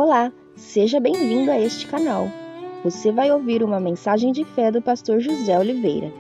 Olá, seja bem-vindo a este canal. Você vai ouvir uma mensagem de fé do pastor José Oliveira.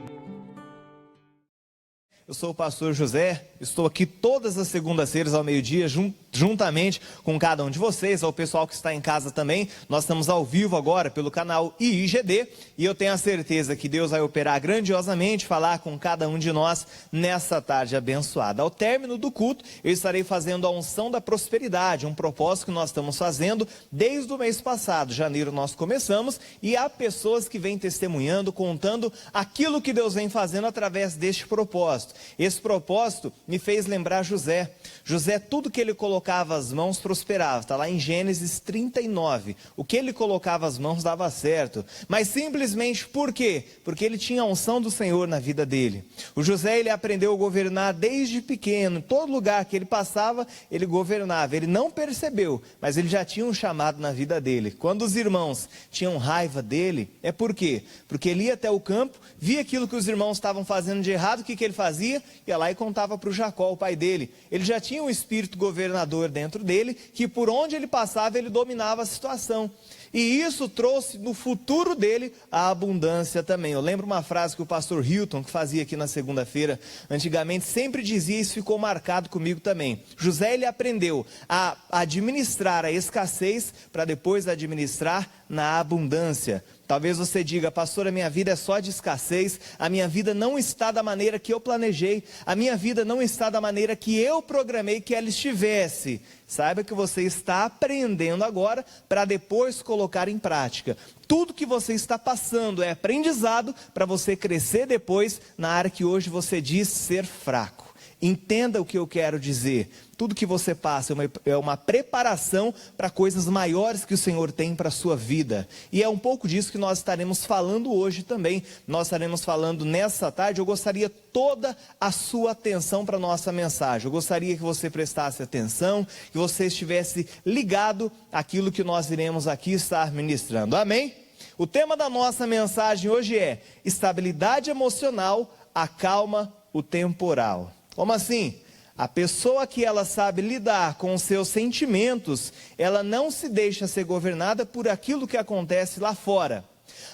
Eu sou o pastor José, estou aqui todas as segundas-feiras ao meio-dia, juntamente com cada um de vocês, ao pessoal que está em casa também. Nós estamos ao vivo agora pelo canal IIGD e eu tenho a certeza que Deus vai operar grandiosamente, falar com cada um de nós nessa tarde abençoada. Ao término do culto, eu estarei fazendo a unção da prosperidade, um propósito que nós estamos fazendo desde o mês passado, janeiro nós começamos, e há pessoas que vêm testemunhando, contando aquilo que Deus vem fazendo através deste propósito. Esse propósito me fez lembrar José. José, tudo que ele colocava as mãos prosperava. Está lá em Gênesis 39. O que ele colocava as mãos dava certo. Mas simplesmente por quê? Porque ele tinha a unção do Senhor na vida dele. O José, ele aprendeu a governar desde pequeno. Em todo lugar que ele passava, ele governava. Ele não percebeu, mas ele já tinha um chamado na vida dele. Quando os irmãos tinham raiva dele, é por quê? Porque ele ia até o campo, via aquilo que os irmãos estavam fazendo de errado, o que ele fazia? Ia lá e contava para o Jacó, o pai dele. Ele já tinha um espírito governador dentro dele, que por onde ele passava, ele dominava a situação. E isso trouxe no futuro dele a abundância também. Eu lembro uma frase que o pastor Hilton, que fazia aqui na segunda-feira, antigamente sempre dizia, isso ficou marcado comigo também. José, ele aprendeu a administrar a escassez para depois administrar na abundância. Talvez você diga, pastor, a minha vida é só de escassez, a minha vida não está da maneira que eu planejei, a minha vida não está da maneira que eu programei que ela estivesse. Saiba que você está aprendendo agora para depois colocar em prática. Tudo que você está passando é aprendizado para você crescer depois na área que hoje você diz ser fraco. Entenda o que eu quero dizer. Tudo que você passa é uma preparação para coisas maiores que o Senhor tem para a sua vida. E é um pouco disso que nós estaremos falando hoje também. Nós estaremos falando nessa tarde. Eu gostaria toda a sua atenção para a nossa mensagem. Eu gostaria que você prestasse atenção, que você estivesse ligado àquilo que nós iremos aqui estar ministrando. Amém? O tema da nossa mensagem hoje é: estabilidade emocional acalma o temporal. Como assim? A pessoa que ela sabe lidar com os seus sentimentos, ela não se deixa ser governada por aquilo que acontece lá fora.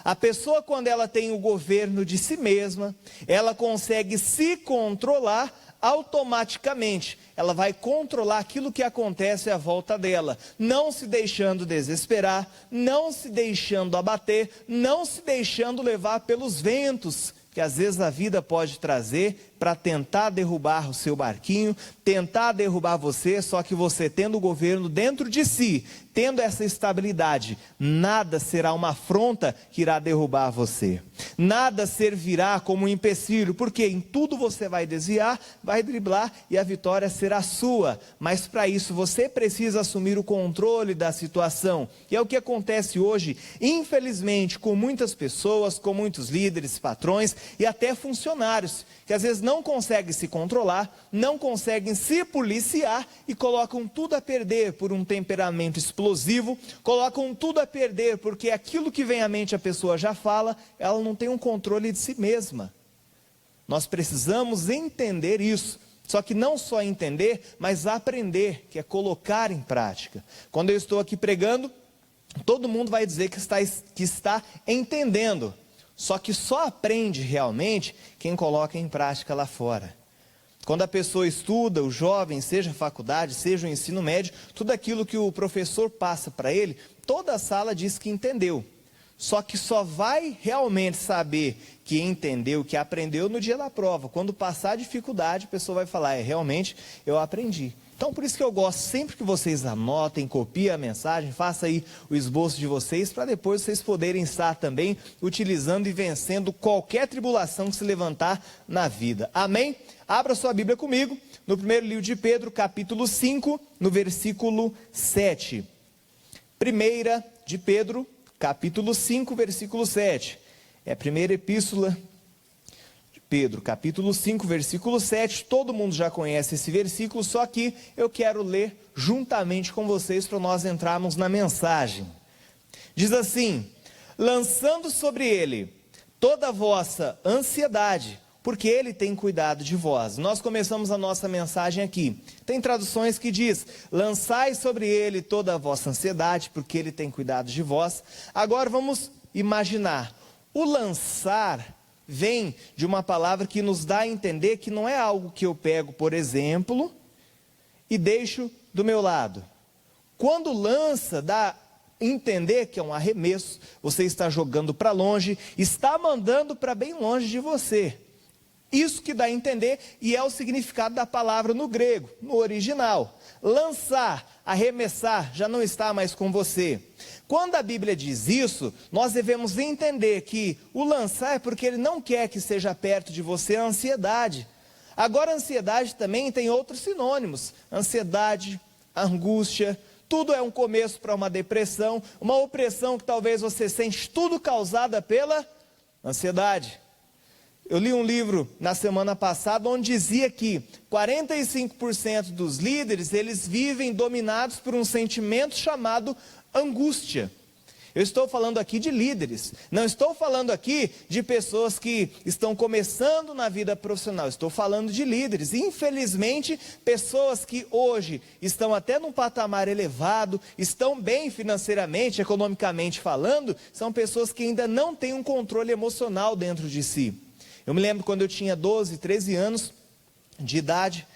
A pessoa, quando ela tem o governo de si mesma, ela consegue se controlar automaticamente. Ela vai controlar aquilo que acontece à volta dela, não se deixando desesperar, não se deixando abater, não se deixando levar pelos ventos que às vezes a vida pode trazer para tentar derrubar o seu barquinho, tentar derrubar você, só que você tendo o governo dentro de si, tendo essa estabilidade, nada será uma afronta que irá derrubar você. Nada servirá como um empecilho, porque em tudo você vai desviar, vai driblar e a vitória será sua. Mas para isso você precisa assumir o controle da situação. E é o que acontece hoje, infelizmente, com muitas pessoas, com muitos líderes, patrões e até funcionários, que às vezes não conseguem se controlar, não conseguem se policiar e colocam tudo a perder por um temperamento explosivo, colocam tudo a perder porque aquilo que vem à mente a pessoa já fala, ela não tem um controle de si mesma. Nós precisamos entender isso, só que não só entender, mas aprender, que é colocar em prática. Quando eu estou aqui pregando, todo mundo vai dizer que está entendendo. Só que só aprende realmente quem coloca em prática lá fora. Quando a pessoa estuda, o jovem, seja a faculdade, seja o ensino médio, tudo aquilo que o professor passa para ele, toda a sala diz que entendeu. Só que só vai realmente saber que entendeu, que aprendeu no dia da prova. Quando passar a dificuldade, a pessoa vai falar, realmente eu aprendi. Então, por isso que eu gosto sempre que vocês anotem, copiem a mensagem, façam aí o esboço de vocês, para depois vocês poderem estar também utilizando e vencendo qualquer tribulação que se levantar na vida. Amém? Abra sua Bíblia comigo, no primeiro livro de Pedro, capítulo 5, no versículo 7. Primeira de Pedro, capítulo 5, versículo 7. É a primeira epístola Pedro, capítulo 5, versículo 7, todo mundo já conhece esse versículo, só que eu quero ler juntamente com vocês para nós entrarmos na mensagem. Diz assim: lançando sobre ele toda a vossa ansiedade, porque Ele tem cuidado de vós. Nós começamos a nossa mensagem aqui. Tem traduções que diz, lançai sobre Ele toda a vossa ansiedade, porque Ele tem cuidado de vós. Agora vamos imaginar, o lançar vem de uma palavra que nos dá a entender que não é algo que eu pego, por exemplo, e deixo do meu lado. Quando lança, dá a entender que é um arremesso, você está jogando para longe, está mandando para bem longe de você. Isso que dá a entender, e é o significado da palavra no grego, no original. Lançar, arremessar, já não está mais com você. Quando a Bíblia diz isso, nós devemos entender que o lançar é porque Ele não quer que seja perto de você a ansiedade. Agora, a ansiedade também tem outros sinônimos. Ansiedade, angústia, tudo é um começo para uma depressão, uma opressão que talvez você sente, tudo causada pela ansiedade. Eu li um livro na semana passada onde dizia que 45% dos líderes, eles vivem dominados por um sentimento chamado angústia. Eu estou falando aqui de líderes, não estou falando aqui de pessoas que estão começando na vida profissional, estou falando de líderes. Infelizmente, pessoas que hoje estão até num patamar elevado, estão bem financeiramente, economicamente falando, são pessoas que ainda não têm um controle emocional dentro de si. Eu me lembro quando eu tinha 12, 13 anos de idade,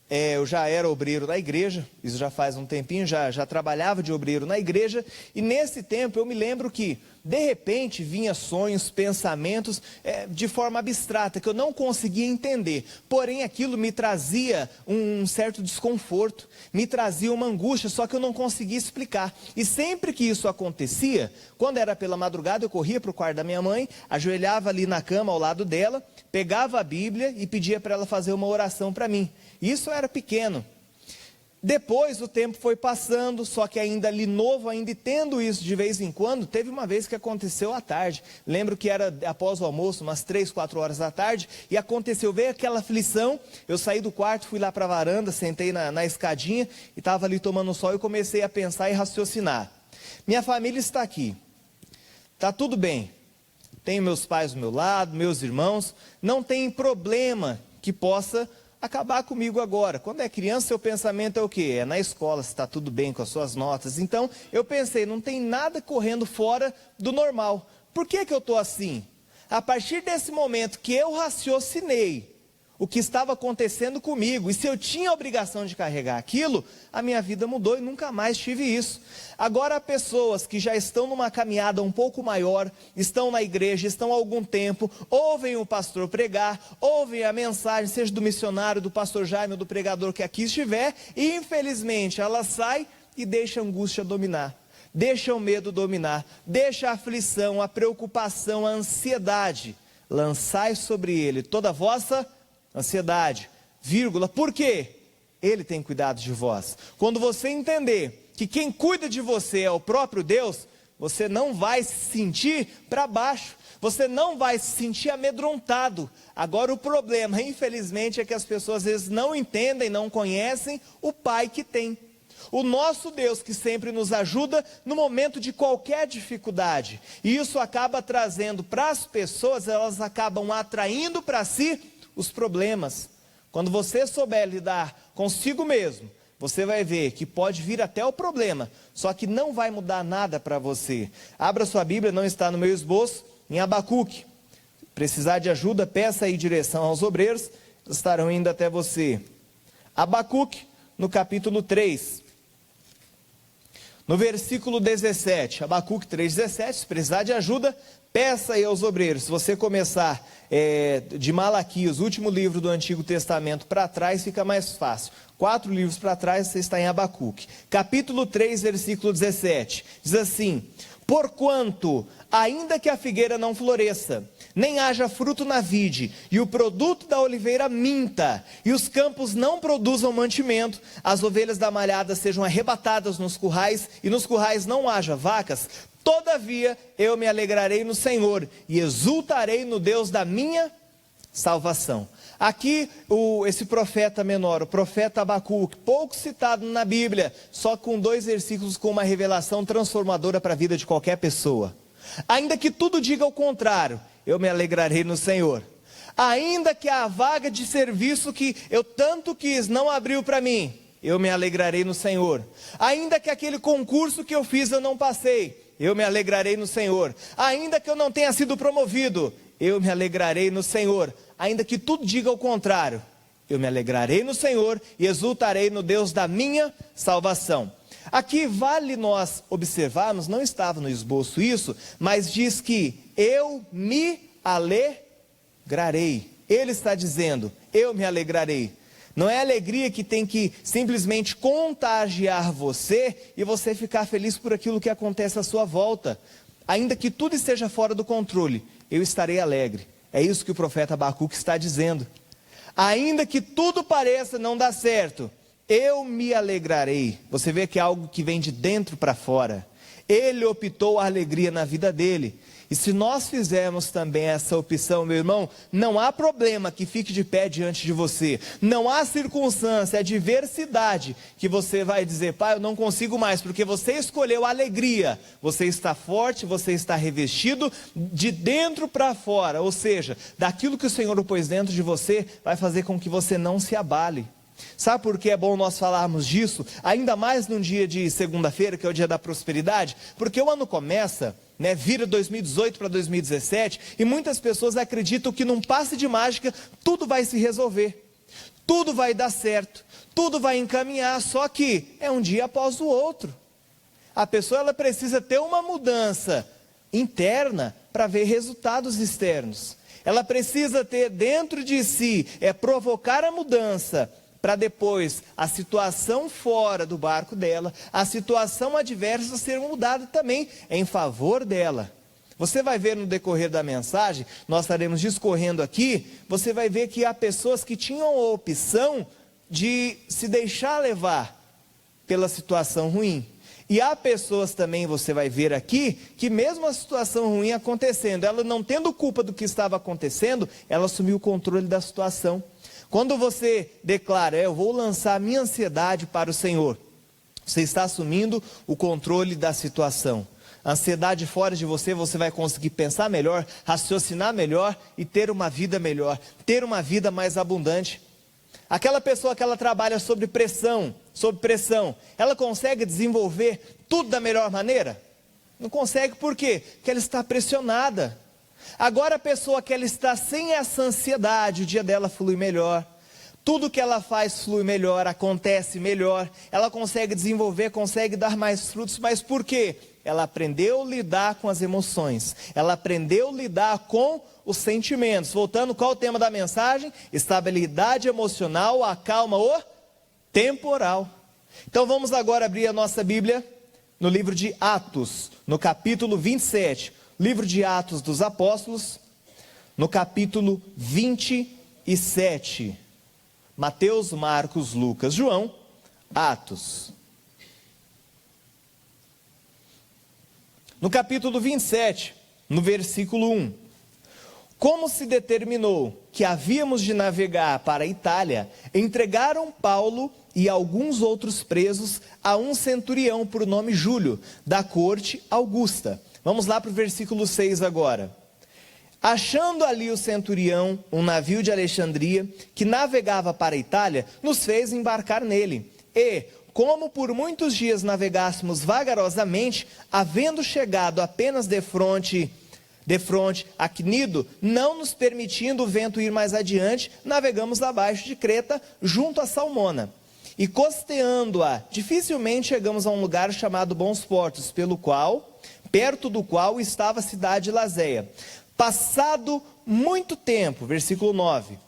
eu já era obreiro na igreja, isso já faz um tempinho, já trabalhava de obreiro na igreja, e nesse tempo eu me lembro que, de repente, vinha sonhos, pensamentos, de forma abstrata, que eu não conseguia entender, porém aquilo me trazia um certo desconforto, me trazia uma angústia, só que eu não conseguia explicar, e sempre que isso acontecia, quando era pela madrugada, eu corria para o quarto da minha mãe, ajoelhava ali na cama ao lado dela, pegava a Bíblia e pedia para ela fazer uma oração para mim. Isso eu era pequeno. Depois o tempo foi passando, só que ainda ali novo, ainda e tendo isso de vez em quando, teve uma vez que aconteceu à tarde. Lembro que era após o almoço, umas 3, 4 horas da tarde, e aconteceu, veio aquela aflição, eu saí do quarto, fui lá para a varanda, sentei na escadinha, e estava ali tomando sol e comecei a pensar e raciocinar. Minha família está aqui, está tudo bem, tenho meus pais do meu lado, meus irmãos, não tem problema que possa acabar comigo agora. Quando é criança, seu pensamento é o quê? É na escola, se está tudo bem com as suas notas. Então, eu pensei, não tem nada correndo fora do normal. Por que eu estou assim? A partir desse momento que eu raciocinei o que estava acontecendo comigo, e se eu tinha a obrigação de carregar aquilo, a minha vida mudou e nunca mais tive isso. Agora, pessoas que já estão numa caminhada um pouco maior, estão na igreja, estão há algum tempo, ouvem o pastor pregar, ouvem a mensagem, seja do missionário, do pastor Jaime ou do pregador que aqui estiver, e infelizmente ela sai e deixa a angústia dominar, deixa o medo dominar, deixa a aflição, a preocupação, a ansiedade. Lançai sobre ele toda a vossa ansiedade, vírgula, por quê? Ele tem cuidado de vós. Quando você entender que quem cuida de você é o próprio Deus, você não vai se sentir para baixo, você não vai se sentir amedrontado. Agora o problema, infelizmente, é que as pessoas às vezes não entendem, não conhecem o Pai que tem. O nosso Deus que sempre nos ajuda no momento de qualquer dificuldade. E isso acaba trazendo para as pessoas, elas acabam atraindo para si os problemas. Quando você souber lidar consigo mesmo, você vai ver que pode vir até o problema, só que não vai mudar nada para você. Abra sua Bíblia, não está no meu esboço, em Abacuque. Precisar de ajuda, peça aí direção aos obreiros, eles estarão indo até você. Abacuque, no capítulo 3, no versículo 17, Abacuque 3,17, se precisar de ajuda, peça aí aos obreiros. Se você começar de Malaquias, o último livro do Antigo Testamento, para trás, fica mais fácil. 4 livros para trás, você está em Abacuque. Capítulo 3, versículo 17, diz assim: porquanto, ainda que a figueira não floresça, nem haja fruto na vide, e o produto da oliveira minta, e os campos não produzam mantimento, as ovelhas da malhada sejam arrebatadas nos currais, e nos currais não haja vacas, todavia eu me alegrarei no Senhor, e exultarei no Deus da minha salvação. Aqui esse profeta menor, o profeta Abacuque, pouco citado na Bíblia, só com 2 versículos com uma revelação transformadora para a vida de qualquer pessoa. Ainda que tudo diga o contrário, eu me alegrarei no Senhor. Ainda que a vaga de serviço que eu tanto quis não abriu para mim, eu me alegrarei no Senhor. Ainda que aquele concurso que eu fiz eu não passei, eu me alegrarei no Senhor. Ainda que eu não tenha sido promovido, eu me alegrarei no Senhor. Ainda que tudo diga o contrário, eu me alegrarei no Senhor e exultarei no Deus da minha salvação. Aqui vale nós observarmos, não estava no esboço isso, mas diz que eu me alegrarei. Ele está dizendo, eu me alegrarei. Não é alegria que tem que simplesmente contagiar você e você ficar feliz por aquilo que acontece à sua volta. Ainda que tudo esteja fora do controle, eu estarei alegre. É isso que o profeta Abacuque está dizendo. Ainda que tudo pareça não dar certo, eu me alegrarei. Você vê que é algo que vem de dentro para fora. Ele optou a alegria na vida dele. E se nós fizermos também essa opção, meu irmão, não há problema que fique de pé diante de você. Não há circunstância, adversidade, que você vai dizer, pai, eu não consigo mais, porque você escolheu a alegria. Você está forte, você está revestido de dentro para fora. Ou seja, daquilo que o Senhor pôs dentro de você, vai fazer com que você não se abale. Sabe por que é bom nós falarmos disso? Ainda mais num dia de segunda-feira, que é o dia da prosperidade. Porque o ano começa, vira 2018 para 2017, e muitas pessoas acreditam que num passe de mágica, tudo vai se resolver. Tudo vai dar certo, tudo vai encaminhar, só que é um dia após o outro. A pessoa ela precisa ter uma mudança interna para ver resultados externos. Ela precisa ter dentro de si, provocar a mudança, para depois a situação fora do barco dela, a situação adversa ser mudada também em favor dela. Você vai ver no decorrer da mensagem, nós estaremos discorrendo aqui, você vai ver que há pessoas que tinham a opção de se deixar levar pela situação ruim. E há pessoas também, você vai ver aqui, que mesmo a situação ruim acontecendo, ela não tendo culpa do que estava acontecendo, ela assumiu o controle da situação. Quando você declara, eu vou lançar a minha ansiedade para o Senhor, você está assumindo o controle da situação. A ansiedade fora de você, você vai conseguir pensar melhor, raciocinar melhor e ter uma vida melhor, ter uma vida mais abundante. Aquela pessoa que ela trabalha sob pressão, ela consegue desenvolver tudo da melhor maneira? Não consegue, por quê? Porque ela está pressionada. Agora a pessoa que ela está sem essa ansiedade, o dia dela flui melhor. Tudo que ela faz flui melhor, acontece melhor. Ela consegue desenvolver, consegue dar mais frutos, mas por quê? Ela aprendeu a lidar com as emoções. Ela aprendeu a lidar com os sentimentos. Voltando, qual o tema da mensagem? Estabilidade emocional acalma o temporal. Então vamos agora abrir a nossa Bíblia no livro de Atos, no capítulo 27. Livro de Atos dos Apóstolos, no capítulo 27. Mateus, Marcos, Lucas, João, Atos. No capítulo 27, no versículo 1. Como se determinou que havíamos de navegar para a Itália, entregaram Paulo e alguns outros presos a um centurião por nome Júlio, da corte Augusta. Vamos lá para o versículo 6 agora. Achando ali o centurião um navio de Alexandria, que navegava para a Itália, nos fez embarcar nele. E, como por muitos dias navegássemos vagarosamente, havendo chegado apenas de frente a Cnido, não nos permitindo o vento ir mais adiante, navegamos abaixo de Creta, junto a Salmona. E costeando-a, dificilmente chegamos a um lugar chamado Bons Portos, perto do qual estava a cidade de Lazéia. Passado muito tempo, versículo 9,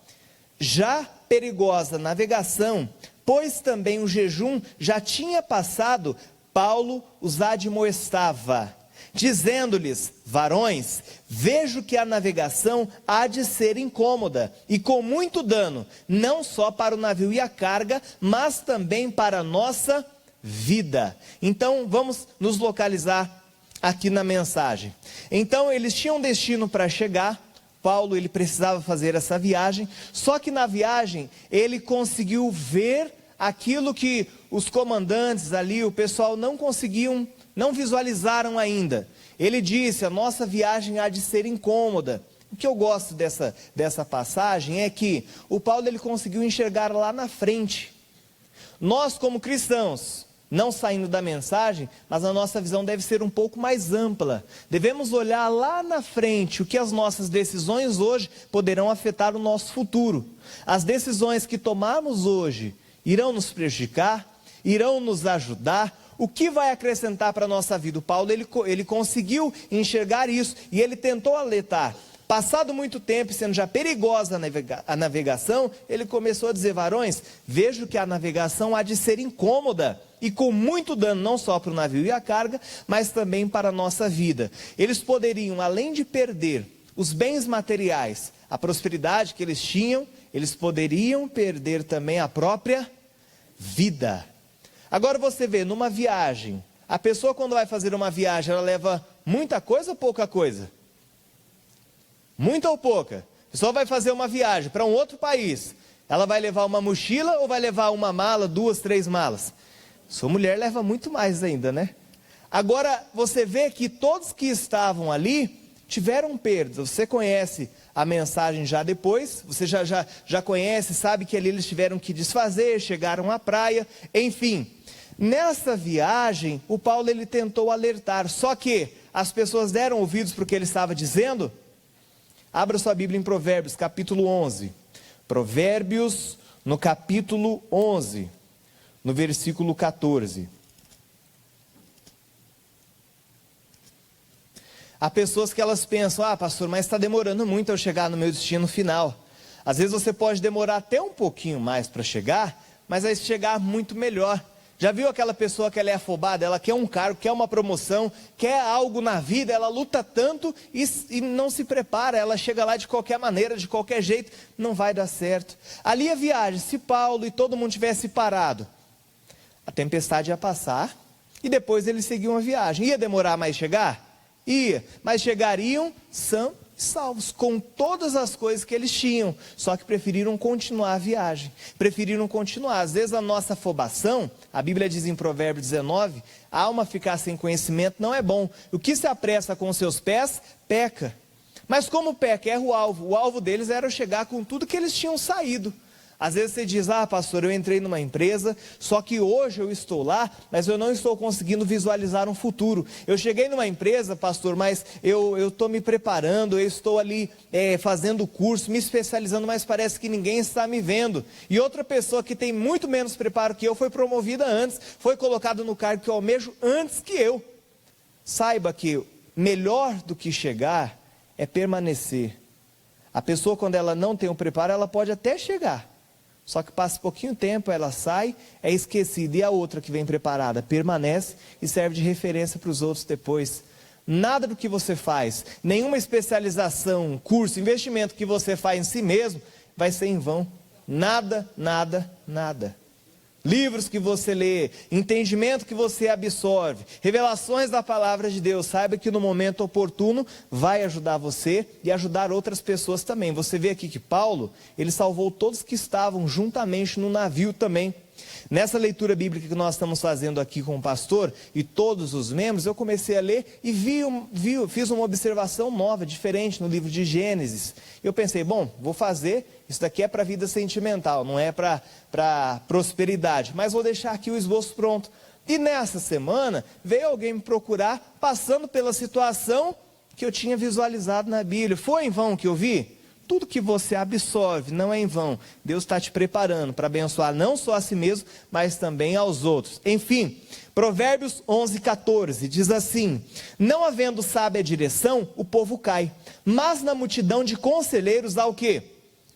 já perigosa navegação, pois também o jejum já tinha passado, Paulo os admoestava, dizendo-lhes, varões, vejo que a navegação há de ser incômoda e com muito dano, não só para o navio e a carga, mas também para a nossa vida. Então vamos nos localizar aqui na mensagem. Então eles tinham destino para chegar. Paulo ele precisava fazer essa viagem, só que na viagem ele conseguiu ver aquilo que os comandantes ali, o pessoal não visualizaram ainda. Ele disse, a nossa viagem há de ser incômoda. O que eu gosto dessa passagem é que o Paulo ele conseguiu enxergar lá na frente. Nós como cristãos, não saindo da mensagem, mas a nossa visão deve ser um pouco mais ampla. Devemos olhar lá na frente o que as nossas decisões hoje poderão afetar o nosso futuro. As decisões que tomarmos hoje irão nos prejudicar, irão nos ajudar. O que vai acrescentar para a nossa vida? O Paulo ele conseguiu enxergar isso e ele tentou alertar. Passado muito tempo, sendo já perigosa a navegação, ele começou a dizer: varões, vejo que a navegação há de ser incômoda e com muito dano, não só para o navio e a carga, mas também para a nossa vida. Eles poderiam, além de perder os bens materiais, a prosperidade que eles tinham, eles poderiam perder também a própria vida. Agora você vê, numa viagem, a pessoa quando vai fazer uma viagem, ela leva muita coisa ou pouca coisa? Muita ou pouca? A pessoa vai fazer uma viagem para um outro país, ela vai levar uma mochila ou vai levar uma mala, 2, 3 malas? Sua mulher leva muito mais ainda, né? Agora, você vê que todos que estavam ali tiveram perdas. Você conhece a mensagem já depois, você já conhece, sabe que ali eles tiveram que desfazer, chegaram à praia, enfim. Nessa viagem, o Paulo ele tentou alertar, só que as pessoas deram ouvidos para o que ele estava dizendo. Abra sua Bíblia em Provérbios, capítulo 11. Provérbios, no capítulo 11, no versículo 14. Há pessoas que elas pensam: ah, pastor, mas está demorando muito eu chegar no meu destino final. Às vezes você pode demorar até um pouquinho mais para chegar, mas vai chegar muito melhor. Já viu aquela pessoa que ela é afobada, ela quer um cargo, quer uma promoção, quer algo na vida, ela luta tanto e não se prepara, ela chega lá de qualquer maneira, de qualquer jeito, não vai dar certo. Ali a viagem, se Paulo e todo mundo tivesse parado, a tempestade ia passar e depois eles seguiam a viagem. Ia demorar mais chegar? Ia, mas chegariam são salvos, com todas as coisas que eles tinham, só que preferiram continuar a viagem, preferiram continuar. Às vezes a nossa afobação, a Bíblia diz em Provérbios 19, a alma ficar sem conhecimento não é bom, o que se apressa com seus pés, peca. Mas como peca, erra o alvo deles era chegar com tudo que eles tinham saído. Às vezes você diz: ah, pastor, eu entrei numa empresa, só que hoje eu estou lá, mas eu não estou conseguindo visualizar um futuro. Eu cheguei numa empresa, pastor, mas eu estou me preparando, eu estou ali fazendo curso, me especializando, mas parece que ninguém está me vendo. E outra pessoa que tem muito menos preparo que eu, foi promovida antes, foi colocada no cargo que eu almejo antes que eu. Saiba que melhor do que chegar é permanecer. A pessoa, quando ela não tem o preparo, ela pode até chegar. Só que passa pouquinho tempo, ela sai, é esquecida. E a outra que vem preparada permanece e serve de referência para os outros depois. Nada do que você faz, nenhuma especialização, curso, investimento que você faz em si mesmo, vai ser em vão. Nada, nada, nada. Livros que você lê, entendimento que você absorve, revelações da palavra de Deus, saiba que no momento oportuno vai ajudar você e ajudar outras pessoas também. Você vê aqui que Paulo, ele salvou todos que estavam juntamente no navio também. Nessa leitura bíblica que nós estamos fazendo aqui com o pastor e todos os membros, eu comecei a ler e fiz uma observação nova, diferente no livro de Gênesis. Eu pensei, bom, vou fazer, isso daqui é para a vida sentimental, não é para prosperidade, mas vou deixar aqui o esboço pronto. E nessa semana, veio alguém me procurar, passando pela situação que eu tinha visualizado na Bíblia. Foi em vão que eu vi? Tudo que você absorve não é em vão. Deus está te preparando para abençoar não só a si mesmo, mas também aos outros. Enfim, Provérbios 11, 14 diz assim: não havendo sábia direção, o povo cai, mas na multidão de conselheiros há o quê?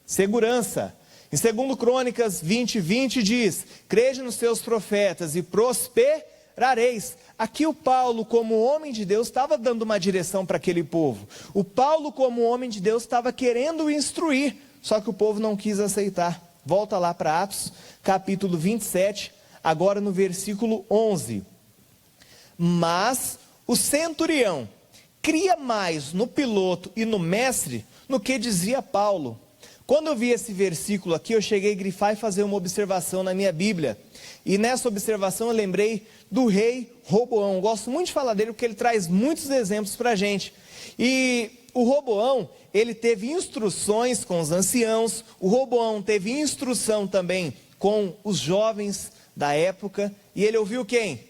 Segurança. Em 2 Crônicas 20, 20 diz: crede nos seus profetas e prosperareis. Aqui o Paulo, como homem de Deus, estava dando uma direção para aquele povo. O Paulo, como homem de Deus, estava querendo instruir, só que o povo não quis aceitar. Volta lá para Atos, capítulo 27, agora no versículo 11. Mas o centurião cria mais no piloto e no mestre no que dizia Paulo. Quando eu vi esse versículo aqui, eu cheguei a grifar e fazer uma observação na minha Bíblia. E nessa observação eu lembrei do rei Roboão. Gosto muito de falar dele porque ele traz muitos exemplos para a gente. E o Roboão, ele teve instruções com os anciãos, o Roboão teve instrução também com os jovens da época, e ele ouviu quem?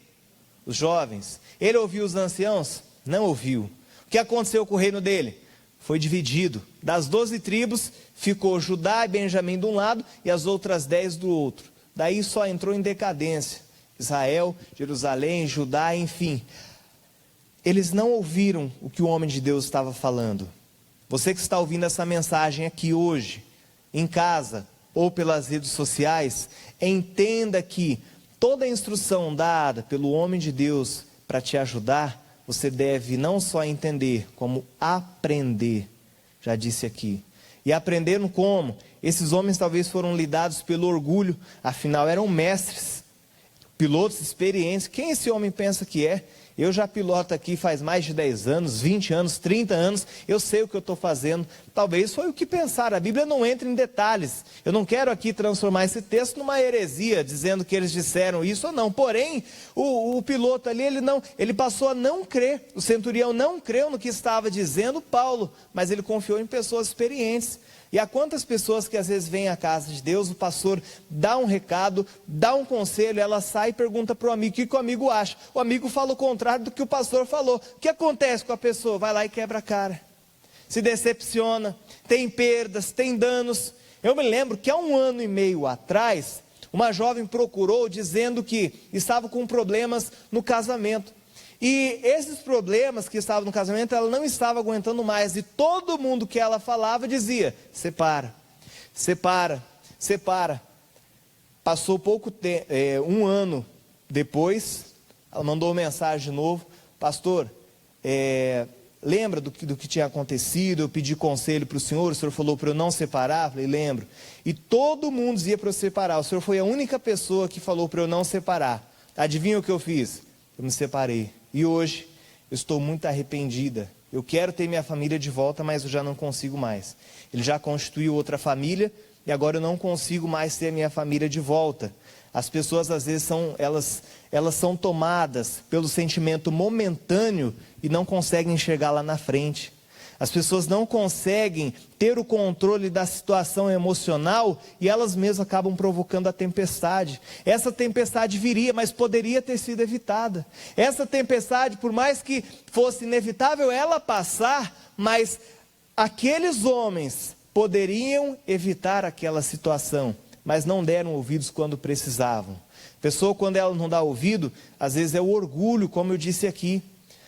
Os jovens. Ele ouviu os anciãos? Não ouviu. O que aconteceu com o reino dele? Foi dividido. Das 12 tribos, ficou Judá e Benjamim de um lado, e as outras 10 do outro. Daí só entrou em decadência. Israel, Jerusalém, Judá, enfim. Eles não ouviram o que o homem de Deus estava falando. Você que está ouvindo essa mensagem aqui hoje, em casa ou pelas redes sociais, entenda que toda a instrução dada pelo homem de Deus para te ajudar, você deve não só entender, como aprender. Já disse aqui. E aprenderam como? Esses homens talvez foram lidados pelo orgulho, afinal eram mestres, pilotos experientes. Quem esse homem pensa que é? Eu já piloto aqui faz mais de 10 anos, 20 anos, 30 anos, eu sei o que eu estou fazendo. Talvez foi o que pensaram, a Bíblia não entra em detalhes. Eu não quero aqui transformar esse texto numa heresia, dizendo que eles disseram isso ou não. Porém, o piloto ali, ele passou a não crer. O centurião não creu no que estava dizendo Paulo, mas ele confiou em pessoas experientes. E há quantas pessoas que às vezes vêm à casa de Deus, o pastor dá um recado, dá um conselho, ela sai e pergunta para o amigo, o que o amigo acha? O amigo fala o contrário do que o pastor falou. O que acontece com a pessoa? Vai lá e quebra a cara, se decepciona, tem perdas, tem danos. Eu me lembro que há 1 ano e meio atrás, uma jovem procurou dizendo que estava com problemas no casamento. E esses problemas que estavam no casamento, ela não estava aguentando mais. E todo mundo que ela falava dizia, separa, separa, separa. Passou pouco tempo, 1 ano depois, ela mandou uma mensagem de novo. Pastor, lembra do que tinha acontecido? Eu pedi conselho para o senhor falou para eu não separar? Eu falei, lembro. E todo mundo dizia para eu separar. O senhor foi a única pessoa que falou para eu não separar. Adivinha o que eu fiz? Eu me separei. E hoje, eu estou muito arrependida. Eu quero ter minha família de volta, mas eu já não consigo mais. Ele já constituiu outra família, e agora eu não consigo mais ter a minha família de volta. As pessoas, às vezes, elas são tomadas pelo sentimento momentâneo e não conseguem enxergar lá na frente. As pessoas não conseguem ter o controle da situação emocional e elas mesmas acabam provocando a tempestade. Essa tempestade viria, mas poderia ter sido evitada. Essa tempestade, por mais que fosse inevitável ela passar, mas aqueles homens poderiam evitar aquela situação, mas não deram ouvidos quando precisavam. A pessoa, quando ela não dá ouvido, às vezes é o orgulho, como eu disse aqui.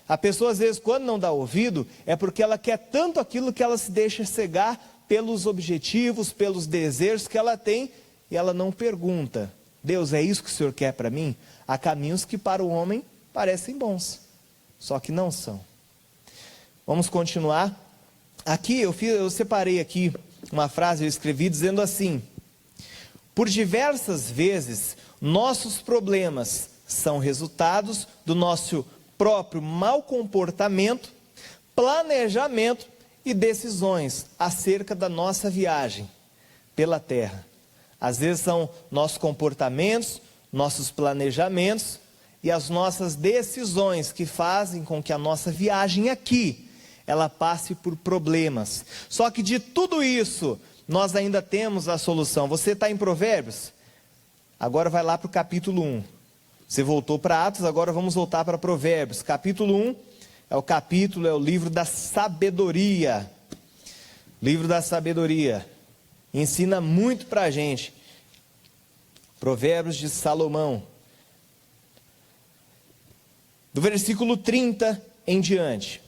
A pessoa, às vezes, quando não dá ouvido, é porque ela quer tanto aquilo que ela se deixa cegar pelos objetivos, pelos desejos que ela tem, e ela não pergunta, Deus, é isso que o Senhor quer para mim? Há caminhos que para o homem parecem bons, só que não são. Vamos continuar. Aqui, eu separei aqui uma frase, eu escrevi dizendo assim, por diversas vezes, nossos problemas são resultados do nosso próprio mau comportamento, planejamento e decisões acerca da nossa viagem pela terra. Às vezes são nossos comportamentos, nossos planejamentos e as nossas decisões que fazem com que a nossa viagem aqui, ela passe por problemas. Só que de tudo isso, nós ainda temos a solução. Você está em Provérbios? Agora vai lá para o capítulo 1. Você voltou para Atos, agora vamos voltar para Provérbios. Capítulo 1 é o livro da sabedoria. Livro da sabedoria. Ensina muito para a gente. Provérbios de Salomão. Do versículo 30 em diante.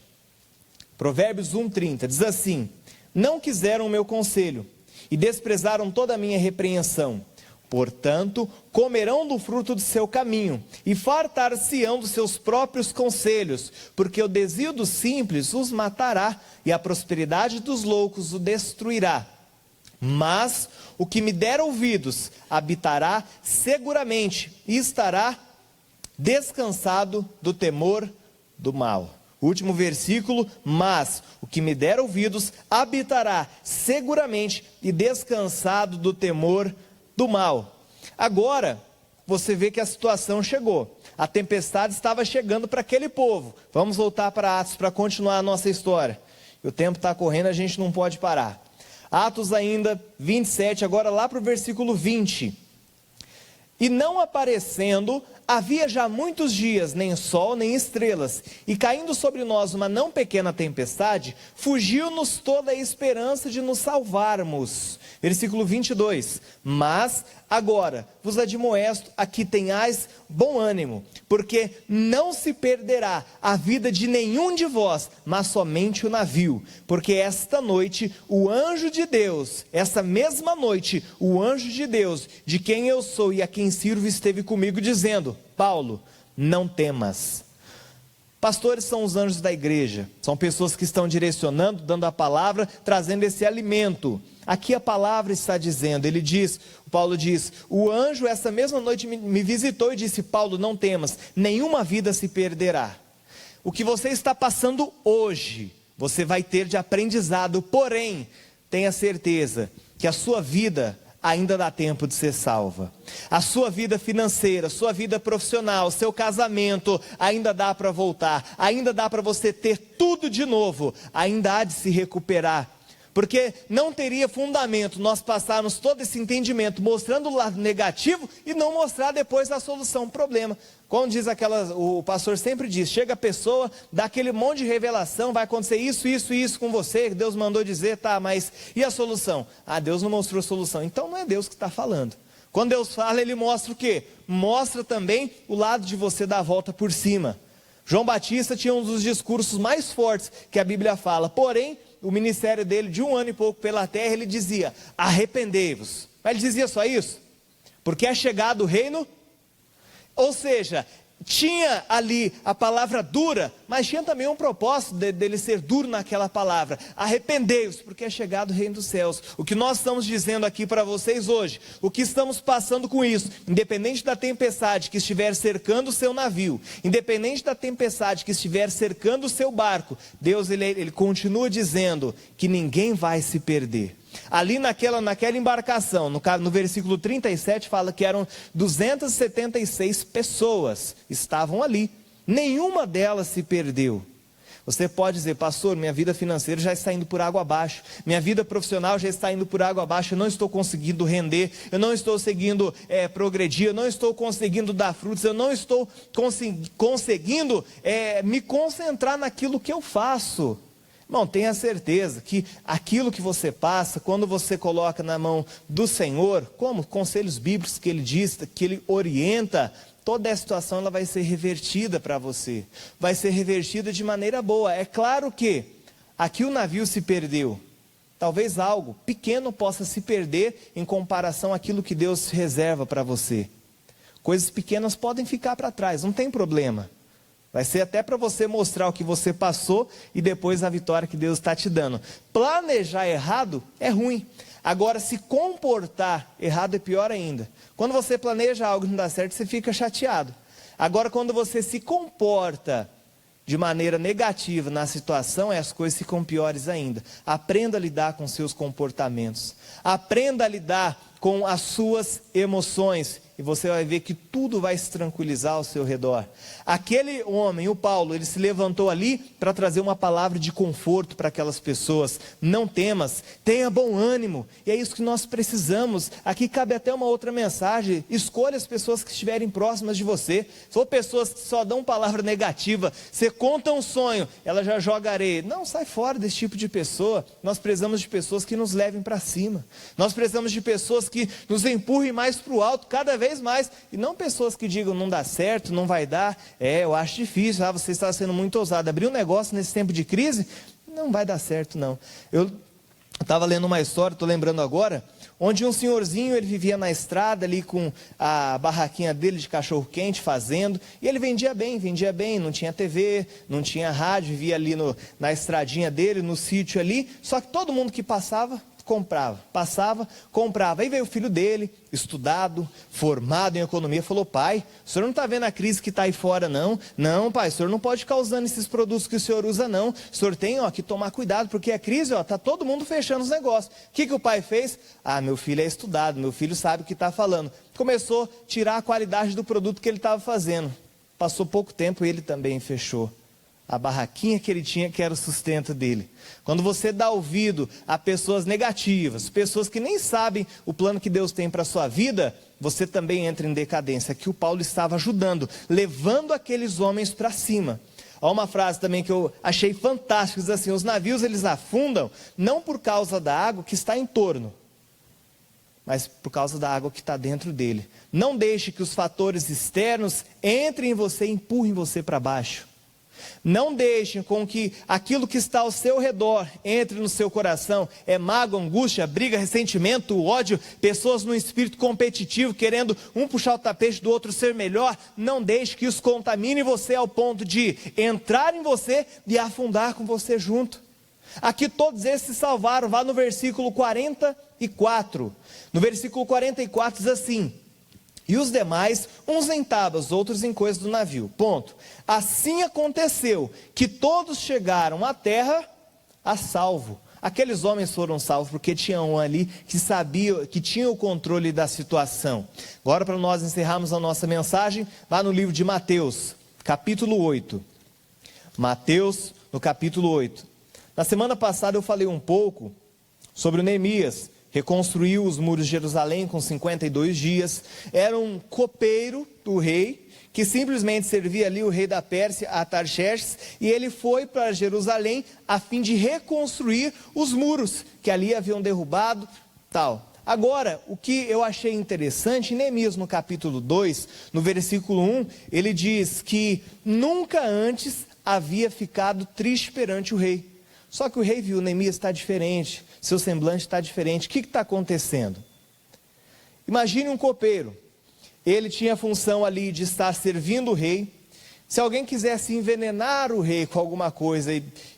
Provérbios 1:30 diz assim: não quiseram o meu conselho e desprezaram toda a minha repreensão. Portanto, comerão do fruto do seu caminho e fartar-se-ão dos seus próprios conselhos, porque o desvio dos simples os matará e a prosperidade dos loucos o destruirá. Mas o que me der ouvidos habitará seguramente e estará descansado do temor do mal. Último versículo, mas o que me der ouvidos habitará seguramente e descansado do temor do mal. Agora, você vê que a situação chegou. A tempestade estava chegando para aquele povo. Vamos voltar para Atos para continuar a nossa história. O tempo está correndo, a gente não pode parar. Atos ainda 27, agora lá para o versículo 20. E não aparecendo, havia já muitos dias, nem sol, nem estrelas, e caindo sobre nós uma não pequena tempestade, fugiu-nos toda a esperança de nos salvarmos. Versículo 22, mas agora vos admoesto a que tenhais bom ânimo, porque não se perderá a vida de nenhum de vós, mas somente o navio, porque esta noite o anjo de Deus, essa mesma noite, o anjo de Deus, de quem eu sou e a quem sirvo, esteve comigo dizendo: Paulo, não temas. Pastores são os anjos da igreja, são pessoas que estão direcionando, dando a palavra, trazendo esse alimento. Aqui a palavra está dizendo, Paulo diz, o anjo essa mesma noite me visitou e disse: Paulo, não temas, nenhuma vida se perderá. O que você está passando hoje, você vai ter de aprendizado, porém, tenha certeza que a sua vida ainda dá tempo de ser salva. A sua vida financeira, sua vida profissional, seu casamento, ainda dá para voltar, ainda dá para você ter tudo de novo, ainda há de se recuperar. Porque não teria fundamento nós passarmos todo esse entendimento mostrando o lado negativo e não mostrar depois a solução, o problema. Como diz o pastor sempre diz, chega a pessoa, dá aquele monte de revelação, vai acontecer isso, isso e isso com você, que Deus mandou dizer, tá, mas e a solução? Ah, Deus não mostrou a solução, então não é Deus que está falando. Quando Deus fala, Ele mostra o quê? Mostra também o lado de você dar a volta por cima. João Batista tinha um dos discursos mais fortes que a Bíblia fala, porém, o ministério dele, de 1 ano e pouco pela terra, ele dizia: arrependei-vos. Mas ele dizia só isso? Porque é chegado o reino. Ou seja, tinha ali a palavra dura, mas tinha também um propósito dele ser duro naquela palavra. Arrependei-vos, porque é chegado o reino dos céus. O que nós estamos dizendo aqui para vocês hoje, o que estamos passando com isso, independente da tempestade que estiver cercando o seu navio, independente da tempestade que estiver cercando o seu barco, Deus ele continua dizendo que ninguém vai se perder. Ali naquela embarcação, no versículo 37, fala que eram 276 pessoas, estavam ali, nenhuma delas se perdeu. Você pode dizer: pastor, minha vida financeira já está indo por água abaixo, minha vida profissional já está indo por água abaixo, eu não estou conseguindo render, eu não estou conseguindo progredir, eu não estou conseguindo dar frutos, eu não estou conseguindo me concentrar naquilo que eu faço. Irmão, tenha certeza que aquilo que você passa, quando você coloca na mão do Senhor, como conselhos bíblicos que Ele diz, que Ele orienta, toda essa situação ela vai ser revertida para você, vai ser revertida de maneira boa. É claro que aqui o navio se perdeu, talvez algo pequeno possa se perder em comparação àquilo que Deus reserva para você. Coisas pequenas podem ficar para trás, não tem problema. Vai ser até para você mostrar o que você passou e depois a vitória que Deus está te dando. Planejar errado é ruim. Agora, se comportar errado é pior ainda. Quando você planeja algo e não dá certo, você fica chateado. Agora, quando você se comporta de maneira negativa na situação, as coisas ficam piores ainda. Aprenda a lidar com seus comportamentos. Aprenda a lidar com as suas emoções. E você vai ver que tudo vai se tranquilizar ao seu redor. Aquele homem, o Paulo, ele se levantou ali para trazer uma palavra de conforto para aquelas pessoas. Não temas, tenha bom ânimo. E é isso que nós precisamos. Aqui cabe até uma outra mensagem. Escolha as pessoas que estiverem próximas de você. Se for pessoas que só dão palavra negativa, você conta um sonho, ela já joga areia. Não, sai fora desse tipo de pessoa. Nós precisamos de pessoas que nos levem para cima. Nós precisamos de pessoas que nos empurrem mais para o alto, cada vez mais, e não pessoas que digam: não dá certo, não vai dar, eu acho difícil, você está sendo muito ousado, abrir um negócio nesse tempo de crise, não vai dar certo não. Eu estava lendo uma história, estou lembrando agora, onde um senhorzinho, ele vivia na estrada ali com a barraquinha dele de cachorro quente fazendo, e ele vendia bem, não tinha TV, não tinha rádio, vivia ali na estradinha dele, no sítio ali, só que todo mundo que passava, comprava. Aí veio o filho dele, estudado, formado em economia, falou: pai, o senhor não está vendo a crise que está aí fora não? Não, pai, o senhor não pode ficar usando esses produtos que o senhor usa não. O senhor tem que tomar cuidado, porque a crise, está todo mundo fechando os negócios. O que o pai fez? Ah, meu filho é estudado, meu filho sabe o que está falando. Começou a tirar a qualidade do produto que ele estava fazendo. Passou pouco tempo e ele também fechou. a barraquinha que ele tinha, que era o sustento dele. Quando você dá ouvido a pessoas negativas, pessoas que nem sabem o plano que Deus tem para a sua vida, você também entra em decadência. Aqui o Paulo estava ajudando, levando aqueles homens para cima. Há uma frase também que eu achei fantástica, diz assim: os navios eles afundam não por causa da água que está em torno, mas por causa da água que está dentro dele. Não deixe que os fatores externos entrem em você e empurrem você para baixo. Não deixem com que aquilo que está ao seu redor entre no seu coração. É mágoa, angústia, briga, ressentimento, ódio, pessoas no espírito competitivo, querendo um puxar o tapete do outro ser melhor. Não deixe que isso contamine você ao ponto de entrar em você e afundar com você junto. Aqui todos esses se salvaram. Vá no versículo 44. No versículo 44 diz assim: e os demais, uns em tábuas, outros em coisas do navio. Ponto. Assim aconteceu que todos chegaram à terra a salvo. Aqueles homens foram salvos porque tinha um ali que sabia, que tinha o controle da situação. Agora, para nós encerrarmos a nossa mensagem, vá no livro de Mateus, capítulo 8. Mateus, no capítulo 8. Na semana passada eu falei um pouco sobre o Neemias. Reconstruiu os muros de Jerusalém com 52 dias, era um copeiro do rei, que simplesmente servia ali o rei da Pérsia, Artaxerxes, e ele foi para Jerusalém a fim de reconstruir os muros, que ali haviam derrubado, tal. Agora, o que eu achei interessante, em Neemias no capítulo 2, no versículo 1, ele diz que nunca antes havia ficado triste perante o rei. Só que o rei viu, Neemias está diferente, seu semblante está diferente. O que está acontecendo? Imagine um copeiro, ele tinha a função ali de estar servindo o rei. Se alguém quisesse envenenar o rei com alguma coisa,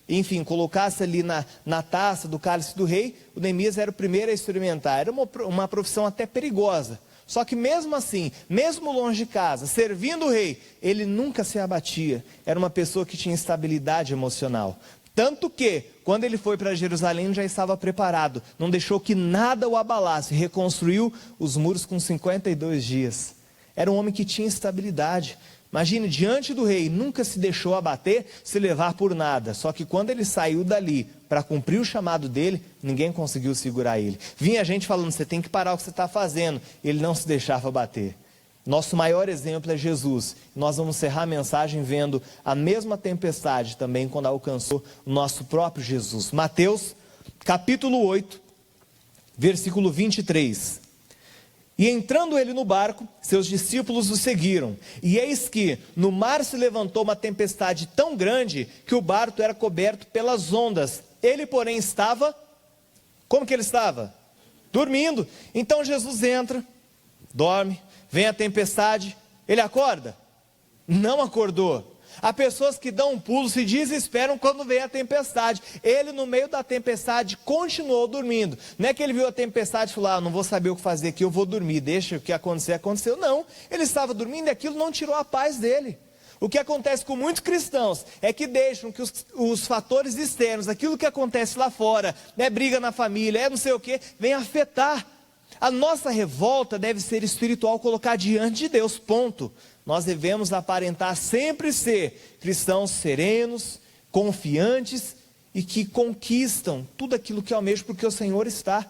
enfim, colocasse ali na taça do cálice do rei, o Neemias era o primeiro a experimentar. Era uma profissão até perigosa. Só que mesmo assim, mesmo longe de casa, servindo o rei, ele nunca se abatia. Era uma pessoa que tinha estabilidade emocional. Tanto que, quando ele foi para Jerusalém, já estava preparado. Não deixou que nada o abalasse. Reconstruiu os muros com 52 dias. Era um homem que tinha estabilidade. Imagine, diante do rei, nunca se deixou abater, se levar por nada. Só que quando ele saiu dali para cumprir o chamado dele, ninguém conseguiu segurar ele. Vinha gente falando: você tem que parar o que você está fazendo. Ele não se deixava abater. Nosso maior exemplo é Jesus. Nós vamos encerrar a mensagem vendo a mesma tempestade também quando alcançou o nosso próprio Jesus. Mateus, capítulo 8, versículo 23. E entrando ele no barco, seus discípulos o seguiram. E eis que no mar se levantou uma tempestade tão grande que o barco era coberto pelas ondas. Ele, porém, estava... Como que ele estava? Dormindo. Então Jesus entra, dorme. Vem a tempestade, ele acorda? Não acordou. Há pessoas que dão um pulo, se desesperam quando vem a tempestade. Ele, no meio da tempestade, continuou dormindo. Não é que ele viu a tempestade e falou: não vou saber o que fazer aqui, eu vou dormir, deixa o que acontecer, aconteceu. Não, ele estava dormindo e aquilo não tirou a paz dele. O que acontece com muitos cristãos é que deixam que os fatores externos, aquilo que acontece lá fora, briga na família, não sei o que, vem afetar. A nossa revolta deve ser espiritual, colocar diante de Deus, ponto. Nós devemos aparentar sempre ser cristãos serenos, confiantes e que conquistam tudo aquilo que almejam porque o Senhor está.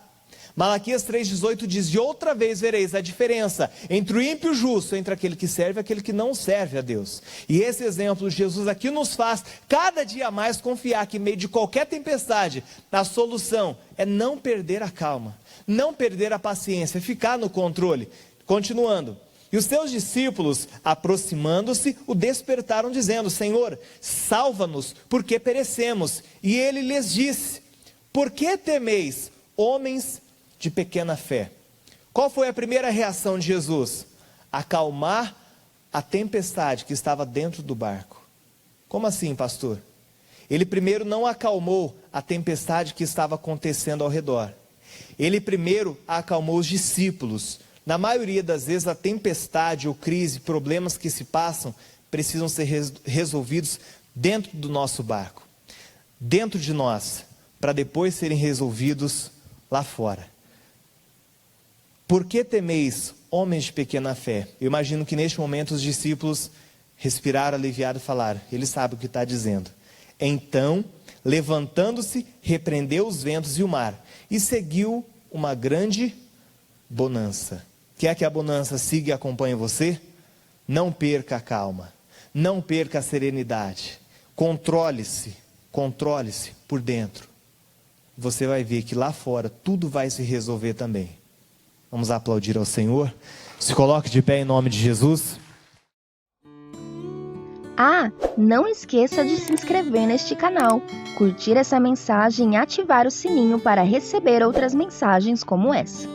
Malaquias 3,18 diz: e outra vez vereis a diferença entre o ímpio e o justo, entre aquele que serve e aquele que não serve a Deus. E esse exemplo de Jesus aqui nos faz cada dia mais confiar que em meio de qualquer tempestade, a solução é não perder a calma, não perder a paciência, ficar no controle. Continuando. E os seus discípulos, aproximando-se, o despertaram, dizendo: Senhor, salva-nos, porque perecemos. E ele lhes disse: por que temeis, homens de pequena fé? Qual foi a primeira reação de Jesus? Acalmar a tempestade que estava dentro do barco. Como assim, pastor? Ele primeiro não acalmou a tempestade que estava acontecendo ao redor. Ele primeiro acalmou os discípulos. Na maioria das vezes a tempestade ou crise, problemas que se passam, precisam ser resolvidos dentro do nosso barco, dentro de nós, para depois serem resolvidos lá fora. Por que temeis, homens de pequena fé? Eu imagino que neste momento os discípulos respirar aliviado e falar: Ele sabe o que está dizendo. Então, levantando-se, repreendeu os ventos e o mar, e seguiu uma grande bonança. Quer que a bonança siga e acompanhe você? Não perca a calma, não perca a serenidade. Controle-se por dentro. Você vai ver que lá fora tudo vai se resolver também. Vamos aplaudir ao Senhor. Se coloque de pé em nome de Jesus. Ah, não esqueça de se inscrever neste canal, curtir essa mensagem e ativar o sininho para receber outras mensagens como essa.